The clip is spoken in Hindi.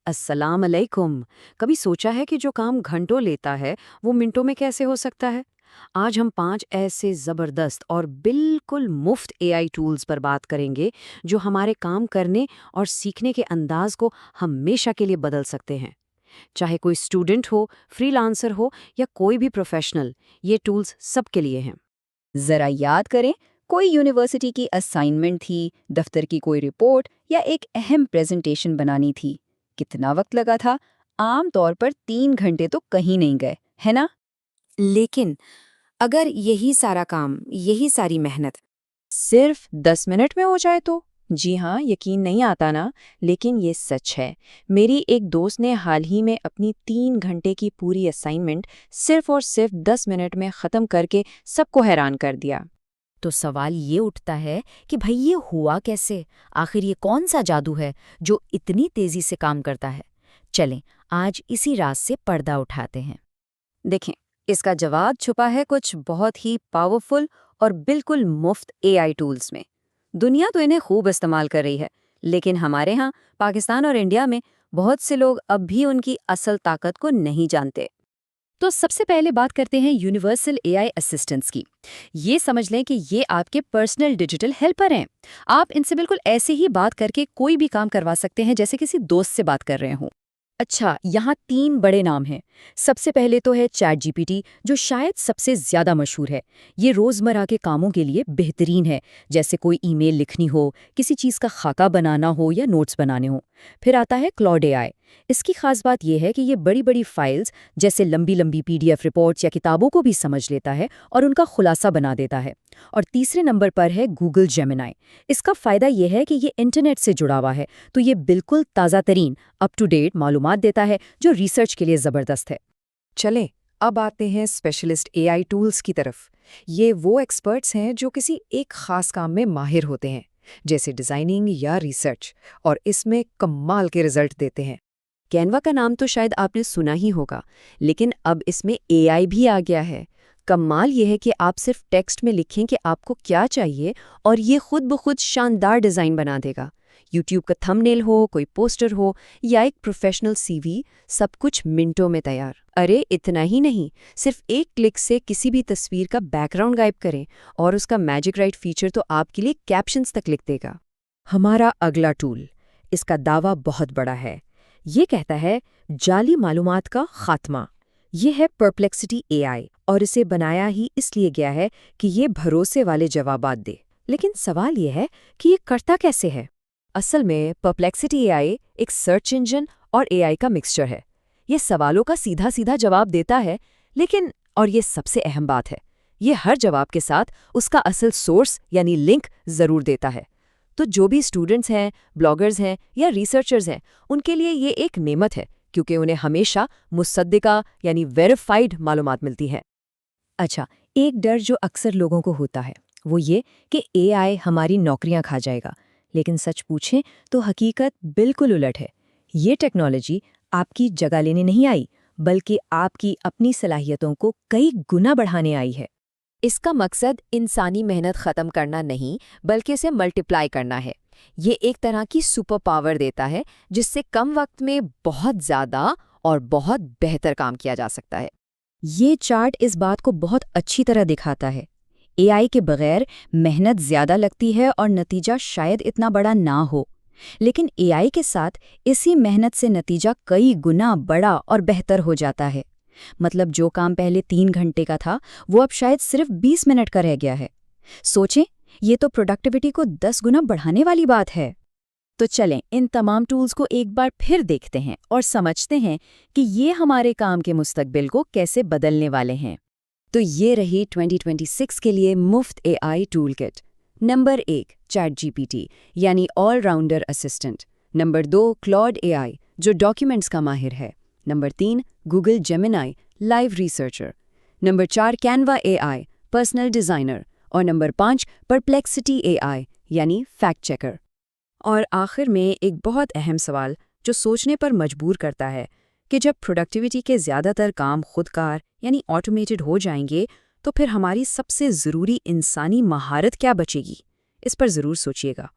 अस्सलाम अलैकुम। कभी सोचा है कि जो काम घंटों लेता है वो मिनटों में कैसे हो सकता है? आज हम 5 ऐसे ज़बरदस्त और बिल्कुल मुफ्त एआई टूल्स पर बात करेंगे जो हमारे काम करने और सीखने के अंदाज को हमेशा के लिए बदल सकते हैं। चाहे कोई स्टूडेंट हो, फ्रीलांसर हो या कोई भी प्रोफेशनल, ये टूल्स सबके लिए हैं। जरा याद करें, कोई यूनिवर्सिटी की असाइनमेंट थी, दफ्तर की कोई रिपोर्ट या एक अहम प्रेजेंटेशन बनानी थी। कितना वक्त लगा था? आम तौर पर 3 घंटे तो कहीं नहीं गए, है ना? लेकिन अगर यही सारा काम, यही सारी मेहनत सिर्फ 10 मिनट में हो जाए तो? जी हाँ, यकीन नहीं आता ना, लेकिन ये सच है। मेरी एक दोस्त ने हाल ही में अपनी 3 घंटे की पूरी असाइनमेंट सिर्फ और सिर्फ 10 मिनट में ख़त्म करके सबको हैरान कर दिया। तो सवाल ये उठता है कि भाई ये हुआ कैसे? आखिर ये कौन सा जादू है जो इतनी तेजी से काम करता है? चलें, आज इसी राज से पर्दा उठाते हैं। देखें, इसका जवाब छुपा है कुछ बहुत ही पावरफुल और बिल्कुल मुफ्त एआई टूल्स में। दुनिया तो इन्हें खूब इस्तेमाल कर रही है, लेकिन हमारे यहाँ पाकिस्तान और इंडिया में बहुत से लोग अब भी उनकी असल ताकत को नहीं जानते। तो सबसे पहले बात करते हैं यूनिवर्सल एआई असिस्टेंट्स की। ये समझ लें कि ये आपके पर्सनल डिजिटल हेल्पर हैं। आप इनसे बिल्कुल ऐसे ही बात करके कोई भी काम करवा सकते हैं जैसे किसी दोस्त से बात कर रहे हों। अच्छा, यहाँ 3 बड़े नाम हैं। सबसे पहले तो है चैट जीपीटी, जो शायद सबसे ज़्यादा मशहूर है। ये रोज़मर्रा के कामों के लिए बेहतरीन है, जैसे कोई ईमेल लिखनी हो, किसी चीज़ का खाका बनाना हो या नोट्स बनाने हो। फिर आता है क्लॉड एआई। इसकी खास बात यह है कि ये बड़ी बड़ी फाइल्स जैसे लंबी लंबी पीडीएफ रिपोर्ट्स या किताबों को भी समझ लेता है और उनका खुलासा बना देता है। और तीसरे नंबर पर है गूगल जेमिनाई। इसका फ़ायदा यह है कि ये इंटरनेट से जुड़ा हुआ है, तो ये बिल्कुल ताज़ा तरीन अप टू डेट मालूमात देता है, जो रिसर्च के लिए ज़बरदस्त है। चलें, अब आते हैं स्पेशलिस्ट एआई टूल्स की तरफ। ये वो एक्सपर्ट्स हैं जो किसी एक खास काम में माहिर होते हैं, जैसे डिज़ाइनिंग या रिसर्च, और इसमें कमाल के रिजल्ट देते हैं। कैनवा का नाम तो शायद आपने सुना ही होगा, लेकिन अब इसमें एआई भी आ गया है। कमाल ये है कि आप सिर्फ टेक्स्ट में लिखें कि आपको क्या चाहिए और ये खुद ब खुद शानदार डिज़ाइन बना देगा। यूट्यूब का थंबनेल हो, कोई पोस्टर हो या एक प्रोफेशनल सीवी, सब कुछ मिनटों में तैयार। अरे इतना ही नहीं, सिर्फ एक क्लिक से किसी भी तस्वीर का बैकग्राउंड गायब करें और उसका मैजिक राइट फीचर तो आपके लिए कैप्शंस तक लिख देगा। हमारा अगला टूल, इसका दावा बहुत बड़ा है। ये कहता है जाली मालूमात का खात्मा। ये है परप्लेक्सिटी एआई, और इसे बनाया ही इसलिए गया है कि ये भरोसे वाले जवाबात दे। लेकिन सवाल ये है कि ये करता कैसे है? असल में परप्लेक्सिटी एआई एक सर्च इंजन और एआई का मिक्सचर है। ये सवालों का सीधा सीधा जवाब देता है, लेकिन और ये सबसे अहम बात है, ये हर जवाब के साथ उसका असल सोर्स यानी लिंक ज़रूर देता है। तो जो भी स्टूडेंट्स हैं, ब्लॉगर्स हैं या रिसर्चर्स हैं, उनके लिए ये एक नेमत है, क्योंकि उन्हें हमेशा मुसद्दिका यानी वेरीफाइड मालूमात मिलती है। अच्छा, एक डर जो अक्सर लोगों को होता है वो ये कि एआई हमारी नौकरियां खा जाएगा, लेकिन सच पूछें तो हकीकत बिल्कुल उलट है। ये टेक्नोलॉजी आपकी जगह लेने नहीं आई, बल्कि आपकी अपनी सलाहियतों को कई गुना बढ़ाने आई है। इसका मकसद इंसानी मेहनत ख़त्म करना नहीं, बल्कि इसे मल्टीप्लाई करना है। ये एक तरह की सुपर पावर देता है, जिससे कम वक्त में बहुत ज़्यादा और बहुत बेहतर काम किया जा सकता है। ये चार्ट इस बात को बहुत अच्छी तरह दिखाता है। एआई के बगैर मेहनत ज़्यादा लगती है और नतीजा शायद इतना बड़ा ना हो, लेकिन एआई के साथ इसी मेहनत से नतीजा कई गुना बड़ा और बेहतर हो जाता है। मतलब जो काम पहले 3 घंटे का था, वो अब शायद सिर्फ 20 मिनट का रह गया है। सोचें, ये तो प्रोडक्टिविटी को 10 गुना बढ़ाने वाली बात है। तो चलें, इन तमाम टूल्स को एक बार फिर देखते हैं और समझते हैं कि ये हमारे काम के मुस्तकबिल को कैसे बदलने वाले हैं। तो ये रही 2026 के लिए मुफ्त AI tool kit. Number 1 ChatGPT यानी all rounder assistant. Number 2 Claude AI जो डॉक्यूमेंट्स का माहिर है। Number 3 Google Gemini live researcher. Number 4 Canva AI personal designer. और नंबर 5 परप्लेक्सिटी एआई यानी फैक्ट चेकर। और आखिर में एक बहुत अहम सवाल जो सोचने पर मजबूर करता है कि जब प्रोडक्टिविटी के ज़्यादातर काम खुदकार यानी ऑटोमेटेड हो जाएंगे, तो फिर हमारी सबसे ज़रूरी इंसानी महारत क्या बचेगी? इस पर ज़रूर सोचिएगा।